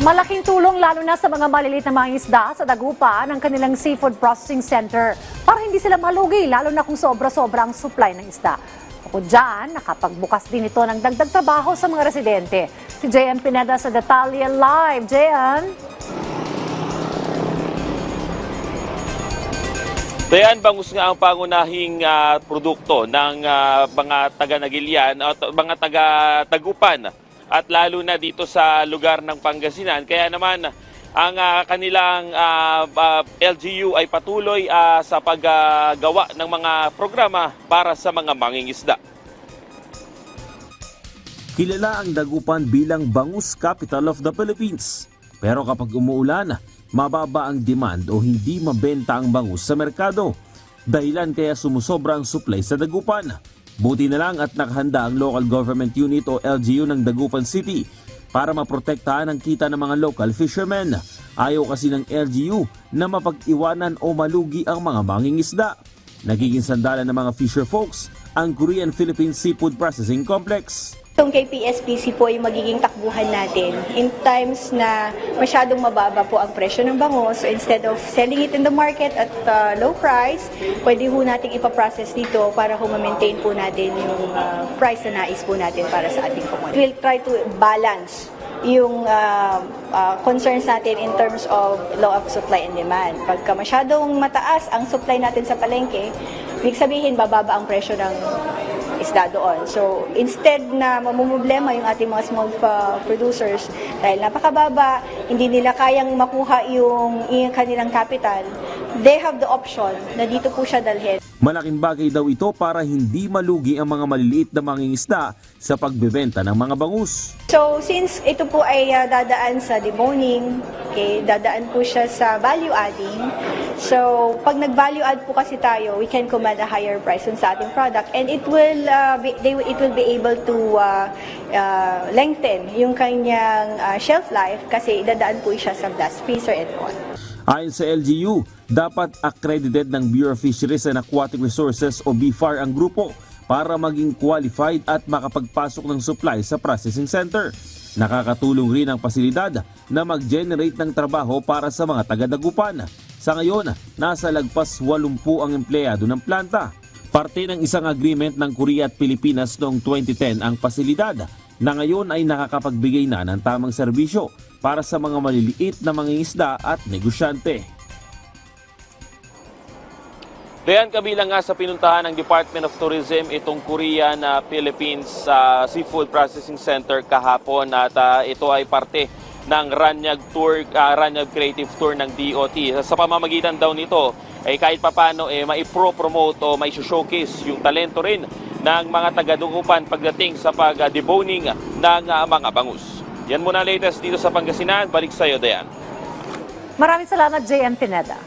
Malaking tulong lalo na sa mga maliliit na mga isda sa dagupan ng kanilang seafood processing center para hindi sila malugi lalo na kung sobra-sobra ang supply ng isda. Bukod dyan, nakapagbukas din ito ng dagdag trabaho sa mga residente. Si JM Pineda sa Detalye Live. JM? Dayan, bangus nga ang pangunahing produkto ng mga taga-Nagilian at mga taga-Tagupan at lalo na dito sa lugar ng Pangasinan. Kaya naman ang kanilang LGU ay patuloy sa paggawa ng mga programa para sa mga mangingisda. Kilala ang Dagupan bilang bangus capital of the Philippines. Pero kapag umuulan, mababa ang demand o hindi mabenta ang bangus sa merkado. Dahilan kaya sumusobra ang supply sa Dagupan. Buti na lang at nakahanda ang Local Government Unit o LGU ng Dagupan City para maprotektahan ang kita ng mga local fishermen. Ayaw kasi ng LGU na mapag-iwanan o malugi ang mga mangingisda. Nagiging sandalan ng mga fisher folks ang Korean-Philippine Seafood Processing Complex. Itong KPSPC po yung magiging takbuhan natin in times na masyadong mababa po ang presyo ng bangus. So instead of selling it in the market at low price, pwede ho natin ipaprocess dito para ho ma-maintain po natin yung price na nais po natin para sa ating commodity. We'll try to balance yung concerns natin in terms of law of supply and demand. Pagka masyadong mataas ang supply natin sa palengke, ibig sabihin bababa ang presyo ng isda doon. So, instead na mamumblema yung ating mga small producers dahil napakababa, hindi nila kayang makuha yung kanilang capital, they have the option na dito po siya dalhin. Malaking bagay daw ito para hindi malugi ang mga maliliit na mangingisda sa pagbebenta ng mga bangus. So, since ito po ay dadaan sa deboning, okay, dadaan po siya sa value adding. So, pag nag-value add po kasi tayo, we can command a higher price sa ating product and it will be able to lengthen yung kanyang shelf life kasi dadaan po siya sa blast freezer and on. Ayon sa LGU, dapat accredited ng Bureau of Fisheries and Aquatic Resources o BFAR ang grupo para maging qualified at makapagpasok ng supply sa processing center. Nakakatulong rin ang pasilidad na mag-generate ng trabaho para sa mga taga-Dagupan. Sa ngayon, nasa lagpas 80 ang empleyado ng planta. Parte ng isang agreement ng Korea at Pilipinas noong 2010 ang pasilidad na ngayon ay nakakapagbigay na ng tamang serbisyo para sa mga maliliit na mangingisda at negosyante. Dayan, kabilang nga sa pinuntahan ng Department of Tourism itong Korean Philippines Seafood Processing Center kahapon at ito ay parte ng Ranyag Creative Tour ng DOT. Sa pamamagitan daw nito ay kahit papano maipro-promote o mai-showcase yung talento rin ng mga taga-Dagupan pagdating sa pag-deboning ng mga bangus. Yan muna latest dito sa Pangasinan. Balik sa iyo, Dayan. Maraming salamat, JM Pineda.